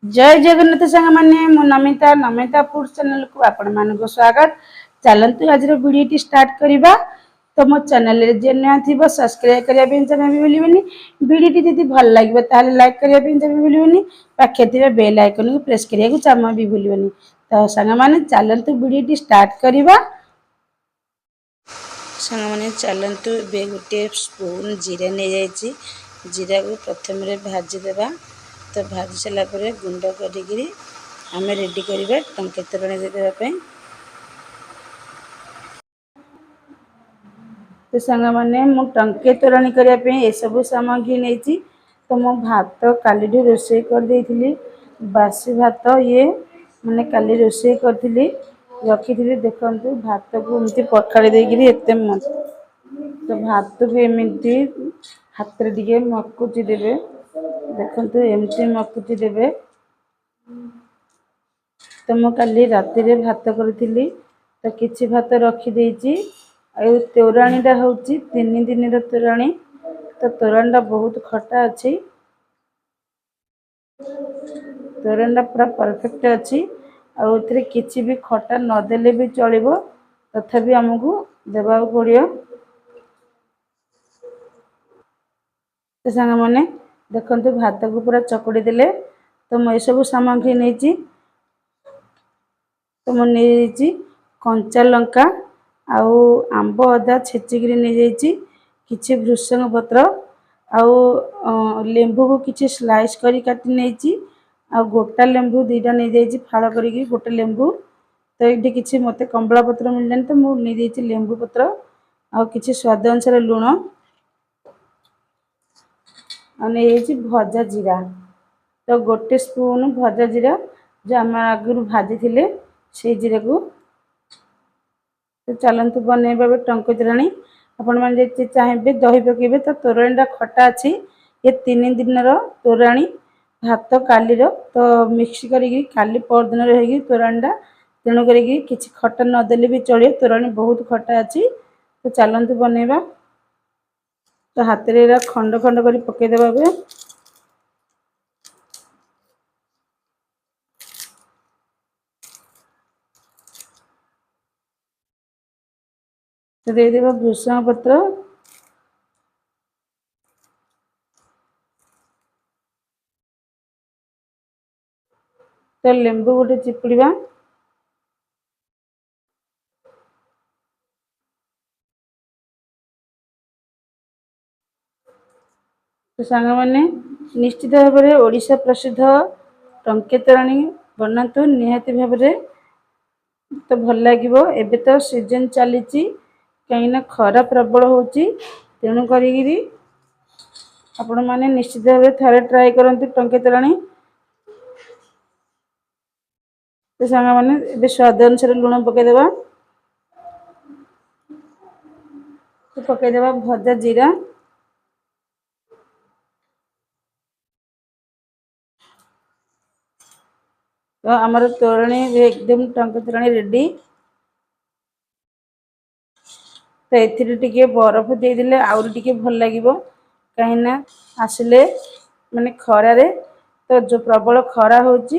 जय जगन्नाथ सांग मैंने मु नमिता नमिता फूड चैनल को आपण मानको स्वागत। चलतु आज वीडियो स्टार्ट करवा। तो मो चैनल रे जे नया थिबो सब्सक्राइब करिया पे जमे भी भूलिबेनी। वीडियो जदी भल लागिबो ताले लाइक करिया पे जमे भूलिबेनी। पाखे थिबे बेल आइकन को प्रेस करिया को जमा भी भूलिबेनी। तो सांग माने चलतु वीडियो स्टार्ट करवा। सांग माने चलतु बे गुटे स्पून जीरा नै जायछि। जीरा को प्रथम रे भाजी देबा। तो भाजी सारा गुंड करी आम रेडी करवा टंके तोराणी देवाई। तो सांग मैंने मु टंके तोराणी करने ये सब सामग्री नहीं। तो मो भात काली रोषे कर देइथिली। बासी भात ये मैंने काली रोषे करी रखी थी। देखते भात को एमती पखाड़ी देकरी एत मस्त। तो भात को एमती हाथ रे टिके मकुची देवे। देखते एमती मकुची देवे। तो मु काली राति रे भात करी तो किछि भात रखी देइछि। आउ तोराणीटा हूँ 3 दिन तोराणी। तो तोराणीटा बहुत खटा अच्छी। तोराणीटा पूरा परफेक्ट अच्छी। आउे किसी भी खटा नदेले भी चलो तथापि आमको देवा पड़ो। तो सांग मैंने देखते भात को पूरा चकुड़ी देले। तो मैं सब सामग्री नहीं। तो मुझे कंचा लंका आउ आंब अदा छेचिकी नहीं जाइए। किछि भृषंग पत्र आउ लेंबू को किछि स्लाइस करी काटी नहीं। आ गोटा लेंबू 2टा नहीं जाइए फाड़ करी गोटे लेंबू। तो ये किछि मते कंबला पत्र मिल जाए। तो मुझे लेंबू पत्र आउ किछि स्वाद अनुसार लुण नहीं भजा जीरा। तो गोटे स्पून भजा जीरा जो आम आगु भाजी थे से जीरा को। तो चलतु बनैबा टंके तोराणी। आपण मैंने चाहिए दही पकेबे। तो तोराणीटा खटा अच्छी। ये 3 दिन तोराणी भात काली तो मिक्स करी काली परदिन रही तोराणीटा। तेणुक किसी खटा नदेले भी चलिए। तोराणी बहुत खटा अच्छी। तो चलतु बनैबा। तो हाथ में खंड खंड कर पकईदेवा। तो देदेवा भृषंग पत्र। तो लेंबू गोटे चिपुड़ा। तो सांग मैंने निश्चित भाव में ओडिशा प्रसिद्ध टंके तोराणी बनातु निहाती भाव में। तो भल लगे। एबे तो सीजन चली कहीं खरा प्रबल होची। तेणु करी आपण मैंने निश्चित भाव में थे ट्राए करंतु टंके तोराणी। तो सांग मैंने स्वाद अनुसार लुण पकईदेवा। तो पकईदेवा भजा जीरा। तो आमर तोराणी एकदम टंके तोराणी रेडी। तो ये बरफ देदेले आउरी टिके भल लगे। कहीं आसिले माने खरारे तो जो प्रबल खरा होची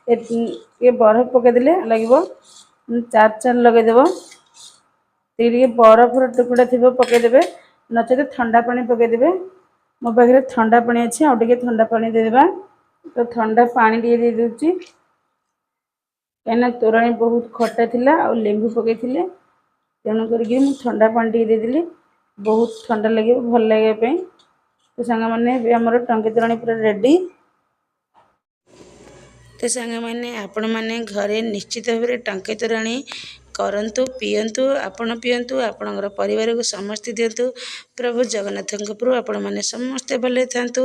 ये बरफ पकईदेले लगे। चार लगेदेव। टे बरफ टुकड़ा थी पकईदेवे नचे ठंडा पानी पकईदेवे। मो पाखे ठंडा पानी अच्छे आउे ठंडा पानी देदेबा। तो ठंडा पानी टे दे दूची कहीं तोराणी बहुत खटा थिला आ लेंबू पकई तेणुक ठंडा पानी टे देदेली। बहुत ठंडा लगे भल लगे। तो सांग मैंने आमर टंके तोराणी पूरा रेडी। तो सांग मैंने आपण मैंने घरे निश्चित भाव में टंके तोराणी करंतु पियंतु। आपण पियंतु आपणकर परिवार को समस्ते दिंतु। प्रभु जगन्नाथ प्रभु आपण मैंने समस्ते भले थांतु।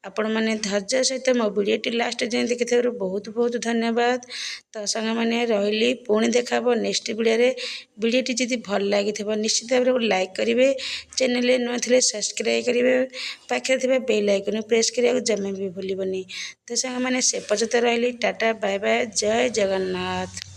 आपण मैंने धैर्य सहित मो वीडियोटी लास्ट जाए देखि बहुत बहुत धन्यवाद। तो सांग मैंने रही पुणी देखा नेक्स्ट वीडियोटी जदि भल लगी निश्चित भाव में लाइक करेंगे। चैनल नुआ थे सब्सक्राइब करेंगे। पाखे थे बेल आइकन प्रेस करा जमा भी भूलबनी। तो सांग मैंने से पर्यंत रही टाटा बाय बाय जय जगन्नाथ।